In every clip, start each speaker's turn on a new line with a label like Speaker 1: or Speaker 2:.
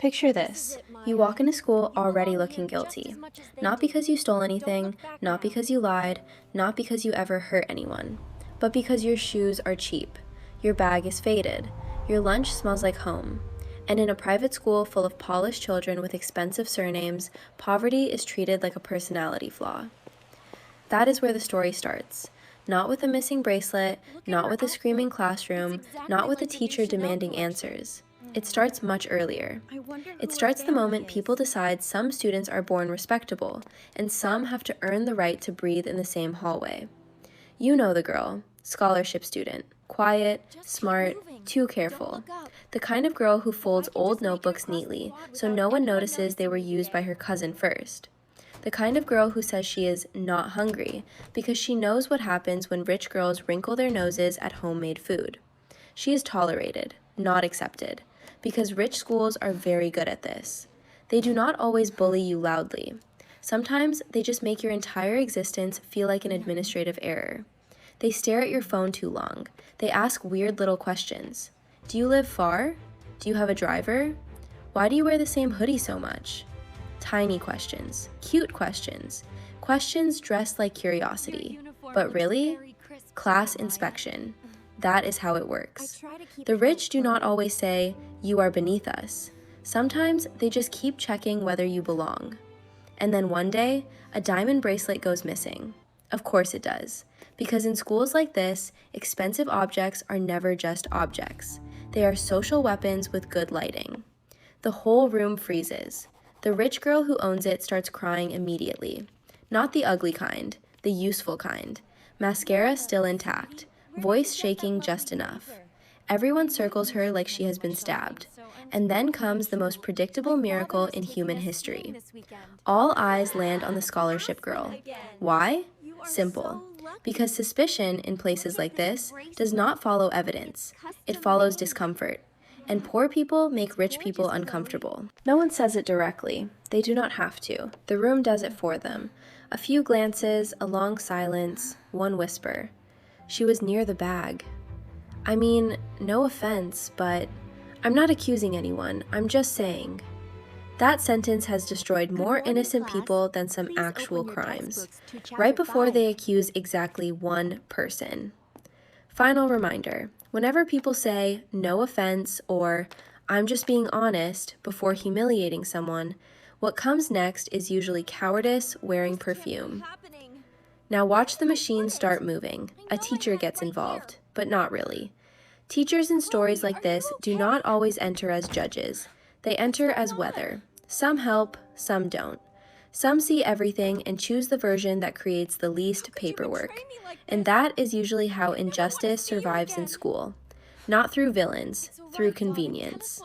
Speaker 1: Picture this. You walk into school already looking guilty. Not because you stole anything, not because you lied, not because you ever hurt anyone, but because your shoes are cheap, your bag is faded, your lunch smells like home. And in a private school full of polished children with expensive surnames, poverty is treated like a personality flaw. That is where the story starts. Not with a missing bracelet, not with a screaming classroom, not with a teacher demanding answers. It starts much earlier. It starts the moment people decide some students are born respectable, and some have to earn the right to breathe in the same hallway. You know the girl, scholarship student, quiet, smart, too careful. The kind of girl who folds old notebooks neatly so no one notices they were used by her cousin first. The kind of girl who says she is not hungry because she knows what happens when rich girls wrinkle their noses at homemade food. She is tolerated, not accepted, because rich schools are very good at this. They do not always bully you loudly. Sometimes they just make your entire existence feel like an administrative error. They stare at your phone too long. They ask weird little questions. Do you live far? Do you have a driver? Why do you wear the same hoodie so much? Tiny questions, cute questions, questions dressed like curiosity. But really? Class inspection. That is how it works. The rich do not always say, "You are beneath us." Sometimes they just keep checking whether you belong. And then one day, a diamond bracelet goes missing. Of course it does, because in schools like this, expensive objects are never just objects. They are social weapons with good lighting. The whole room freezes. The rich girl who owns it starts crying immediately. Not the ugly kind, the useful kind. Mascara still intact, voice shaking just enough. Everyone circles her like she has been stabbed. And then comes the most predictable miracle in human history. All eyes land on the scholarship girl. Why? Simple. Because suspicion in places like this does not follow evidence. It follows discomfort. And poor people make rich people uncomfortable. No one says it directly. They do not have to. The room does it for them. A few glances, a long silence, one whisper. She was near the bag. I mean, no offense, but I'm not accusing anyone. I'm just saying. That sentence has destroyed more innocent people than some actual crimes. Right before they accuse exactly one person. Final reminder. Whenever people say, "no offense," or "I'm just being honest," before humiliating someone, what comes next is usually cowardice wearing perfume. Now watch the machine start moving. A teacher gets involved, but not really. Teachers in stories like this do not always enter as judges. They enter as weather. Some help, some don't. Some see everything and choose the version that creates the least paperwork. And that is usually how injustice survives in school. Not through villains, through convenience.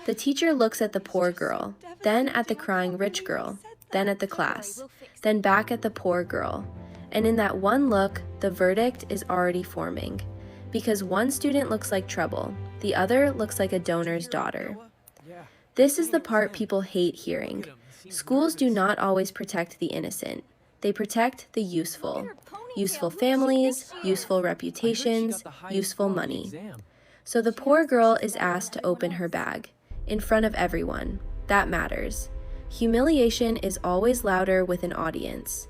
Speaker 1: The teacher looks at the poor girl, then at the crying rich girl, then at the class, then back at the poor girl. And in that one look, the verdict is already forming. Because one student looks like trouble, the other looks like a donor's daughter. This is the part people hate hearing. Schools do not always protect the innocent. They protect the useful. Useful families, useful reputations, useful money. So the poor girl is asked to open her bag. In front of everyone. That matters. Humiliation is always louder with an audience.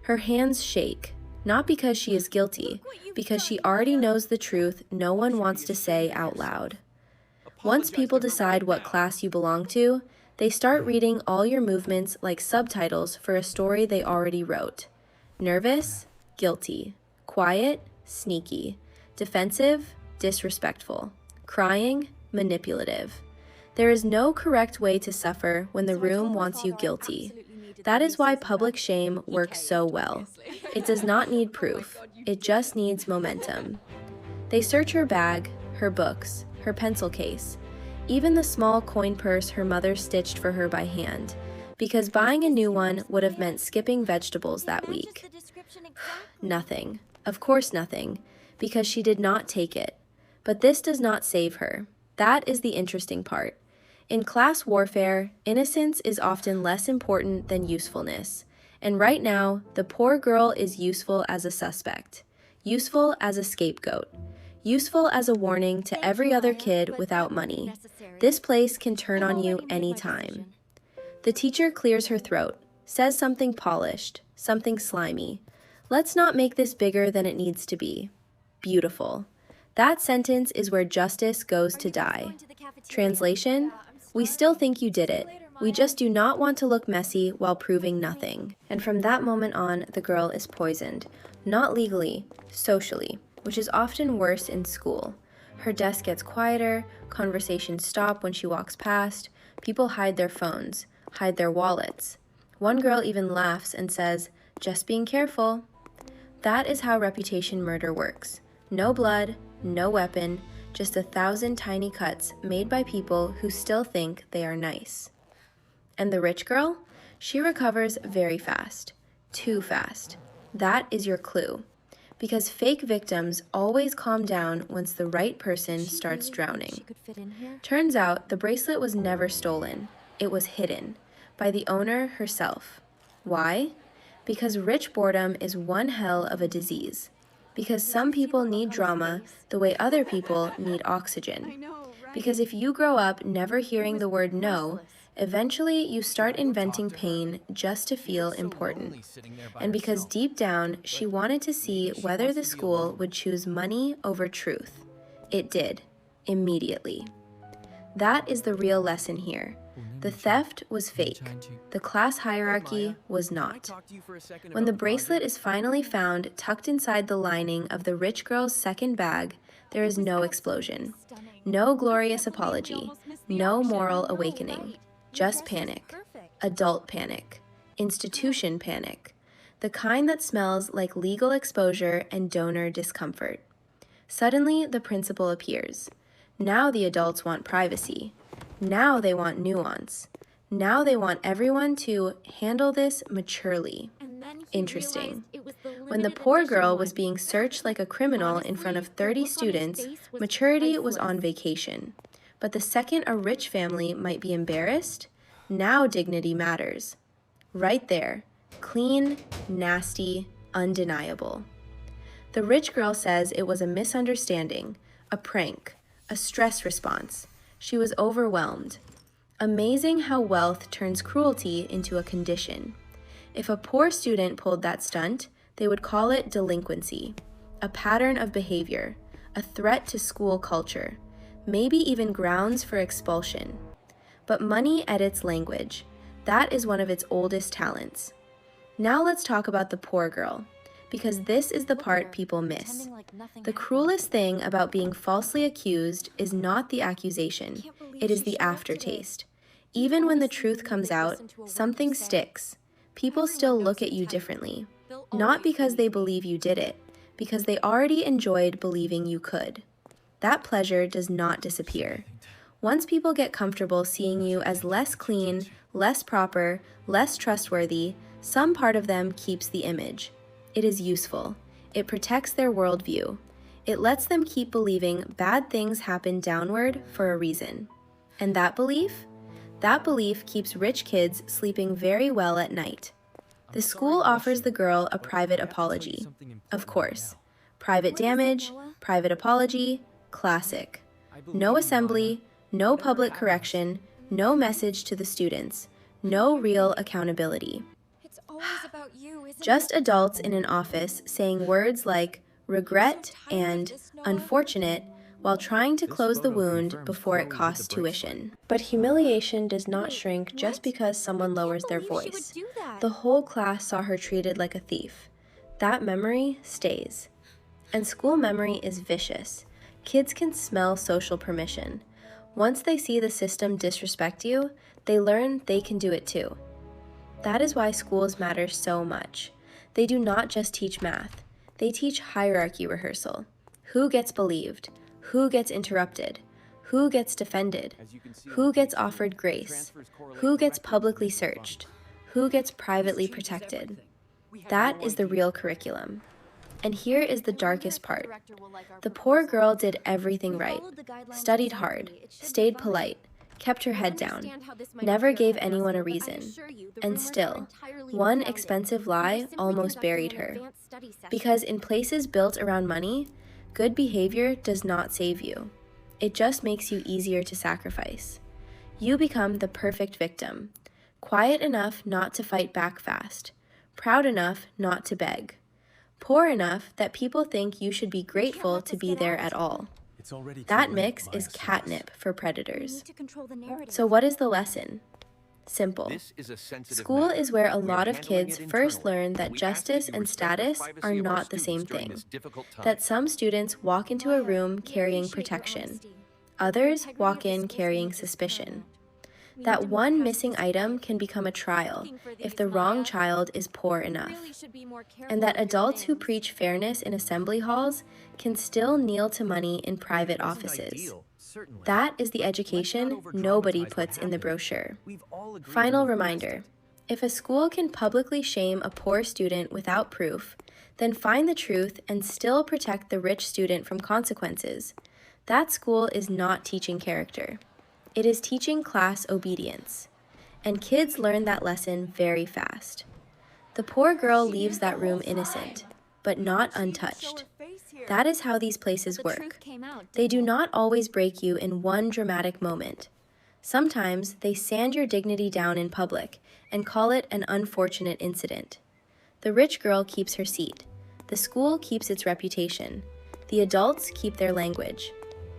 Speaker 1: Her hands shake. Not because she is guilty, because she already knows the truth no one wants to say out loud. Once people decide what class you belong to, they start reading all your movements like subtitles for a story they already wrote. Nervous? Guilty. Quiet? Sneaky. Defensive? Disrespectful. Crying? Manipulative. There is no correct way to suffer when the room wants you guilty. That is why public shame works so well. It does not need proof. It just needs momentum. They search her bag, her books, her pencil case, even the small coin purse her mother stitched for her by hand, because buying a new one would have meant skipping vegetables that week. Nothing. Of course nothing, because she did not take it. But this does not save her. That is the interesting part. In class warfare, innocence is often less important than usefulness. And right now, the poor girl is useful as a suspect, useful as a scapegoat, useful as a warning to every other kid without money. This place can turn on you anytime. The teacher clears her throat, says something polished, something slimy. Let's not make this bigger than it needs to be. Beautiful. That sentence is where justice goes to die. Translation: we still think you did it. We just do not want to look messy while proving nothing. And from that moment on, the girl is poisoned. Not legally, socially, which is often worse in school. Her desk gets quieter, conversations stop when she walks past, people hide their phones, hide their wallets. One girl even laughs and says, "Just being careful." That is how reputation murder works. No blood, no weapon, just 1,000 tiny cuts made by people who still think they are nice. And the rich girl? She recovers very fast. Too fast. That is your clue. Because fake victims always calm down once the right person starts drowning. Turns out the bracelet was never stolen. It was hidden by the owner herself. Why? Because rich boredom is one hell of a disease. Because some people need drama the way other people need oxygen. Because if you grow up never hearing the word no, eventually you start inventing pain just to feel important. And because deep down, she wanted to see whether the school would choose money over truth. It did, immediately. That is the real lesson here. The theft was fake. The class hierarchy was not. When the bracelet is finally found tucked inside the lining of the rich girl's second bag, there is no explosion. No glorious apology. No moral awakening. Just panic. Adult panic. Institution panic. The kind that smells like legal exposure and donor discomfort. Suddenly, the principal appears. Now the adults want privacy. Now they want nuance. Now they want everyone to handle this maturely. Interesting. When the poor girl was being searched like a criminal in front of 30 students, maturity was on vacation. But the second a rich family might be embarrassed, now dignity matters. Right there. Clean, nasty, undeniable. The rich girl says it was a misunderstanding, a prank, a stress response. She was overwhelmed. Amazing how wealth turns cruelty into a condition. If a poor student pulled that stunt, they would call it delinquency, a pattern of behavior, a threat to school culture, maybe even grounds for expulsion. But money edits language. That is one of its oldest talents. Now let's talk about the poor girl, because this is the part people miss. The cruelest thing about being falsely accused is not the accusation, it is the aftertaste. Even when the truth comes out, something sticks. People still look at you differently. Not because they believe you did it, because they already enjoyed believing you could. That pleasure does not disappear. Once people get comfortable seeing you as less clean, less proper, less trustworthy, some part of them keeps the image. It is useful. It protects their worldview. It lets them keep believing bad things happen downward for a reason. And that belief keeps rich kids sleeping very well at night. The school offers the girl a private apology. Of course. Private damage, private apology, classic. No assembly, no public correction, no message to the students, no real accountability. Just adults in an office saying words like regret and unfortunate while trying to close the wound before it costs tuition. But humiliation does not shrink just because someone lowers their voice. The whole class saw her treated like a thief. That memory stays. And school memory is vicious. Kids can smell social permission. Once they see the system disrespect you, they learn they can do it too. That is why schools matter so much. They do not just teach math. They teach hierarchy rehearsal. Who gets believed? Who gets interrupted? Who gets defended? Who gets offered grace? Who gets publicly searched? Who gets privately protected? That is the real curriculum. And here is the darkest part. The poor girl did everything right, studied hard, stayed polite, kept her head down, never gave anyone a reason. And still, one expensive lie almost buried her. Because in places built around money, Good behavior does not save you. It just makes you easier to sacrifice. You become the perfect victim, quiet enough not to fight back fast, proud enough not to beg, poor enough that people think you should be grateful to be there at all. That mix is catnip for predators. So what is the lesson? Simple. School is where a lot of kids first learn that justice and status are not the same thing. That some students walk into a room carrying protection. Others walk in carrying suspicion. That one missing item can become a trial if the wrong child is poor enough. And that adults who preach fairness in assembly halls can still kneel to money in private offices. That is the education nobody puts in the brochure. Final reminder: if a school can publicly shame a poor student without proof, then find the truth and still protect the rich student from consequences. That school is not teaching character. It is teaching class obedience. And kids learn that lesson very fast. The poor girl leaves that room innocent, but not untouched. That is how these places work. They do not always break you in one dramatic moment. Sometimes they sand your dignity down in public and call it an unfortunate incident. The rich girl keeps her seat. The school keeps its reputation. The adults keep their language.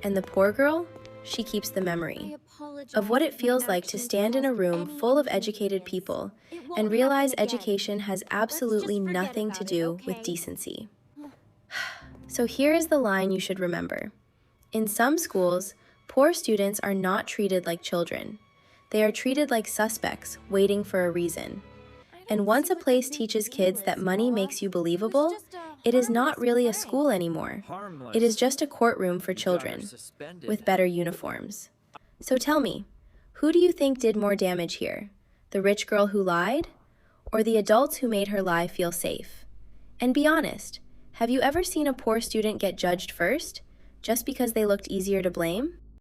Speaker 1: And the poor girl? She keeps the memory of what it feels like to stand in a room full of educated people and realize education has absolutely nothing to do with decency. So here is the line you should remember. In some schools, poor students are not treated like children. They are treated like suspects waiting for a reason. And once a place teaches kids that money makes you believable, it is not really a school anymore. It is just a courtroom for children, with better uniforms. So tell me, who do you think did more damage here? The rich girl who lied? Or the adults who made her lie feel safe? And be honest, have you ever seen a poor student get judged first, just because they looked easier to blame?